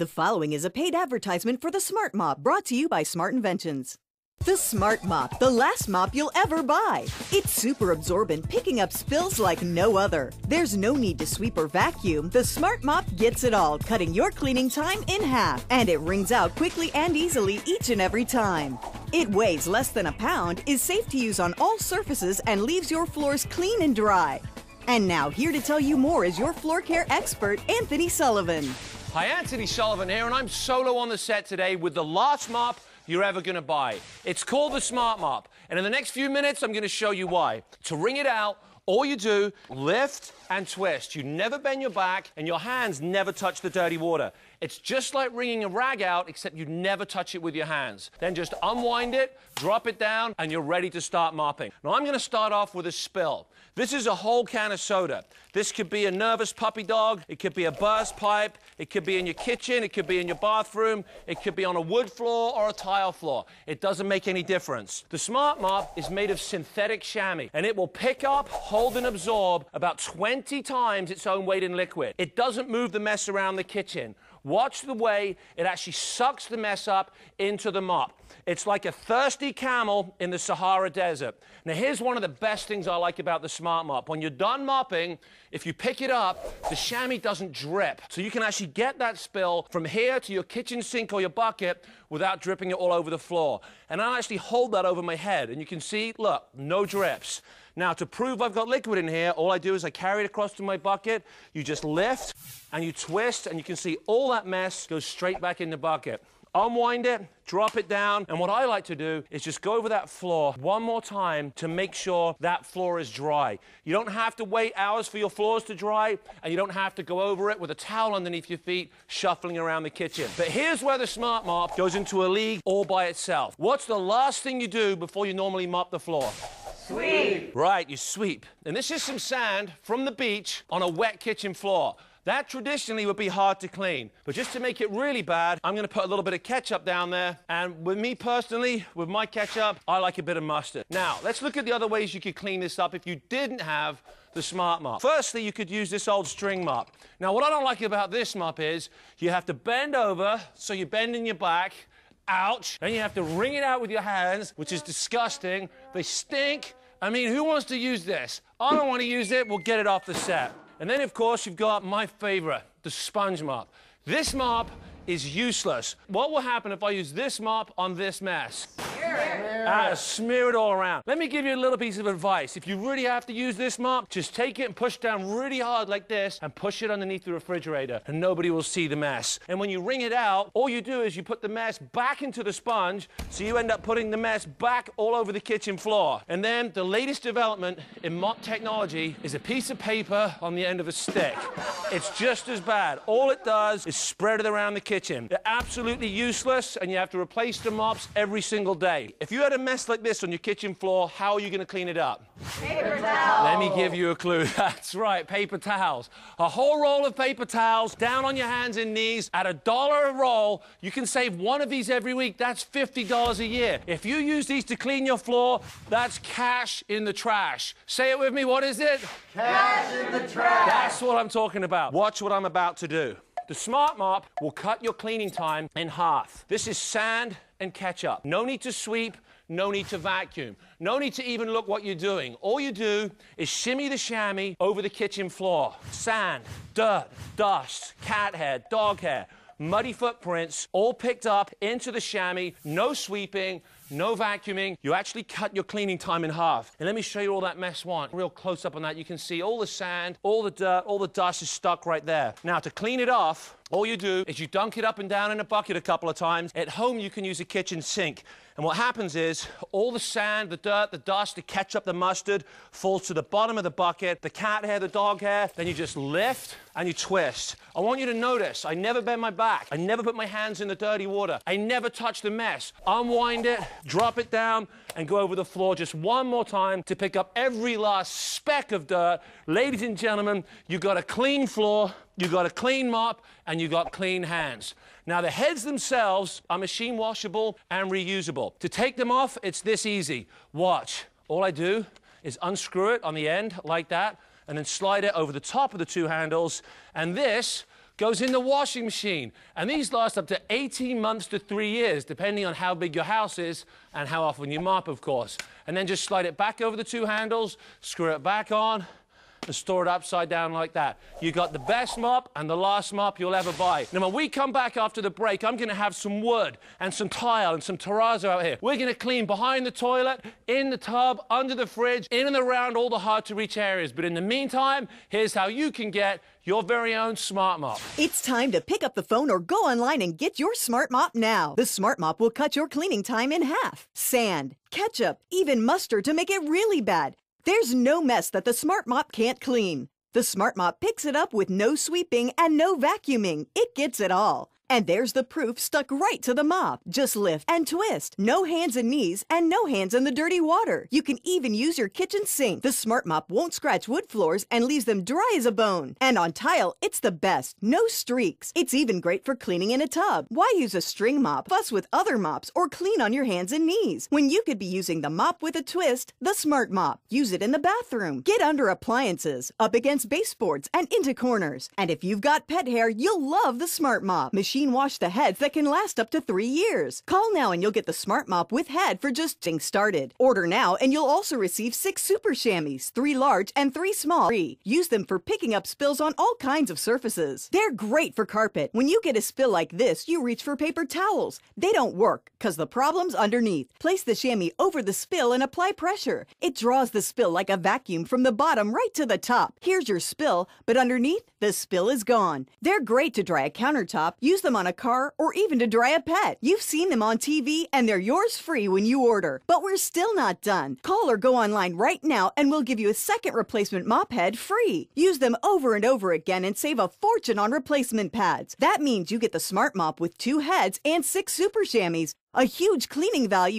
The following is a paid advertisement for the Smart Mop, brought to you by Smart Inventions. The Smart Mop, the last mop you'll ever buy. It's super absorbent, picking up spills like no other. There's no need to sweep or vacuum. The Smart Mop gets it all, cutting your cleaning time in half. And it wrings out quickly and easily each and every time. It weighs less than a pound, is safe to use on all surfaces, and leaves your floors clean and dry. And now, here to tell you more is your floor care expert, Anthony Sullivan. Hi, Anthony Sullivan here, and I'm solo on the set today with the last mop you're ever going to buy. It's called the Smart Mop, and in the next few minutes, I'm going to show you why. To wring it out, all you do, lift and twist. You never bend your back, and your hands never touch the dirty water. It's just like wringing a rag out, except you never touch it with your hands. Then just unwind it, drop it down, and you're ready to start mopping. Now, I'm going to start off with a spill. This is a whole can of soda. This could be a nervous puppy dog. It could be a burst pipe. It could be in your kitchen. It could be in your bathroom. It could be on a wood floor or a tile floor. It doesn't make any difference. The Smart Mop is made of synthetic chamois, and it will pick up, hold, and absorb about 20 times its own weight in liquid. It doesn't move the mess around the kitchen. Watch the way it actually sucks the mess up into the mop. It's like a thirsty camel in the Sahara Desert. Now, here's one of the best things I like about the Smart Mop. When you're done mopping, if you pick it up, the chamois doesn't drip. So you can actually get that spill from here to your kitchen sink or your bucket without dripping it all over the floor. And I actually hold that over my head, and you can see, look, no drips. Now, to prove I've got liquid in here, all I do is I carry it across to my bucket. You just lift and you twist, and you can see all that mess goes straight back in the bucket. Unwind it, drop it down, and what I like to do is just go over that floor one more time to make sure that floor is dry. You don't have to wait hours for your floors to dry, and you don't have to go over it with a towel underneath your feet, shuffling around the kitchen. But here's where the Smart Mop goes into a league all by itself. What's the last thing you do before you normally mop the floor? Sweep. Right, you sweep. And this is some sand from the beach on a wet kitchen floor. That traditionally would be hard to clean, but just to make it really bad, I'm going to put a little bit of ketchup down there, and with me personally, with my ketchup, I like a bit of mustard. Now, let's look at the other ways you could clean this up if you didn't have the Smart Mop. Firstly, you could use this old string mop. Now, what I don't like about this mop is you have to bend over, so you're bending your back. Ouch. Then you have to wring it out with your hands, which is disgusting. They stink. I mean, who wants to use this? I don't want to use it. We'll get it off the set. And then, of course, you've got my favorite, the sponge mop. This mop is useless. What will happen if I use this mop on this mess? Smear it all around. Let me give you a little piece of advice. If you really have to use this mop, just take it and push down really hard like this and push it underneath the refrigerator, and nobody will see the mess. And when you wring it out, all you do is you put the mess back into the sponge, so you end up putting the mess back all over the kitchen floor. And then the latest development in mop technology is a piece of paper on the end of a stick. It's just as bad. All it does is spread it around the kitchen. They're absolutely useless, and you have to replace the mops every single day. If you had a mess like this on your kitchen floor, how are you going to clean it up? Paper towels. Let me give you a clue. That's right, paper towels. A whole roll of paper towels down on your hands and knees at $1 a roll. You can save one of these every week. That's $50 a year. If you use these to clean your floor, that's cash in the trash. Say it with me. What is it? Cash in the trash. That's what I'm talking about. Watch what I'm about to do. The Smart Mop will cut your cleaning time in half. This is sand and ketchup. No need to sweep, no need to vacuum, no need to even look what you're doing. All you do is shimmy the chamois over the kitchen floor. Sand, dirt, dust, cat hair, dog hair, muddy footprints, all picked up into the chamois, no sweeping, no vacuuming. You actually cut your cleaning time in half. And let me show you all that mess one. Real close up on that, you can see all the sand, all the dirt, all the dust is stuck right there. Now, to clean it off, all you do is you dunk it up and down in a bucket a couple of times. At home, you can use a kitchen sink. And what happens is all the sand, the dirt, the dust, the ketchup, the mustard falls to the bottom of the bucket, the cat hair, the dog hair. Then you just lift and you twist. I want you to notice, I never bend my back. I never put my hands in the dirty water. I never touch the mess. Unwind it, drop it down, and go over the floor just one more time to pick up every last speck of dirt. Ladies and gentlemen, you've got a clean floor, you've got a clean mop, and you've got clean hands. Now, the heads themselves are machine washable and reusable. To take them off, it's this easy. Watch. All I do is unscrew it on the end like that, and then slide it over the top of the two handles, and this goes in the washing machine. And these last up to 18 months to 3 years, depending on how big your house is and how often you mop, of course. And then just slide it back over the two handles, screw it back on, and store it upside down like that. You got the best mop and the last mop you'll ever buy. Now, when we come back after the break, I'm going to have some wood and some tile and some terrazzo out here. We're going to clean behind the toilet, in the tub, under the fridge, in and around all the hard-to-reach areas. But in the meantime, here's how you can get your very own Smart Mop. It's time to pick up the phone or go online and get your Smart Mop now. The Smart Mop will cut your cleaning time in half. Sand, ketchup, even mustard to make it really bad. There's no mess that the Smart Mop can't clean. The Smart Mop picks it up with no sweeping and no vacuuming. It gets it all. And there's the proof stuck right to the mop. Just lift and twist. No hands and knees and no hands in the dirty water. You can even use your kitchen sink. The Smart Mop won't scratch wood floors and leaves them dry as a bone. And on tile, it's the best. No streaks. It's even great for cleaning in a tub. Why use a string mop, fuss with other mops, or clean on your hands and knees when you could be using the mop with a twist? The Smart Mop. Use it in the bathroom. Get under appliances, up against baseboards, and into corners. And if you've got pet hair, you'll love the Smart Mop. Machine wash the heads that can last up to 3 years. Call now and you'll get the Smart Mop with head for just getting started. Order now and you'll also receive 6 super chamois, 3 large and 3 small free. Use them for picking up spills on all kinds of surfaces. They're great for carpet. When you get a spill like this, you reach for paper towels. They don't work because the problem's underneath. Place the chamois over the spill and apply pressure. It draws the spill like a vacuum from the bottom right to the top. Here's your spill, but underneath, the spill is gone. They're great to dry a countertop. Use them on a car or even to dry a pet. You've seen them on TV and they're yours free when you order. But we're still not done. Call or go online right now and we'll give you a second replacement mop head free. Use them over and over again and save a fortune on replacement pads. That means you get the Smart Mop with 2 heads and 6 super chamois. A huge cleaning value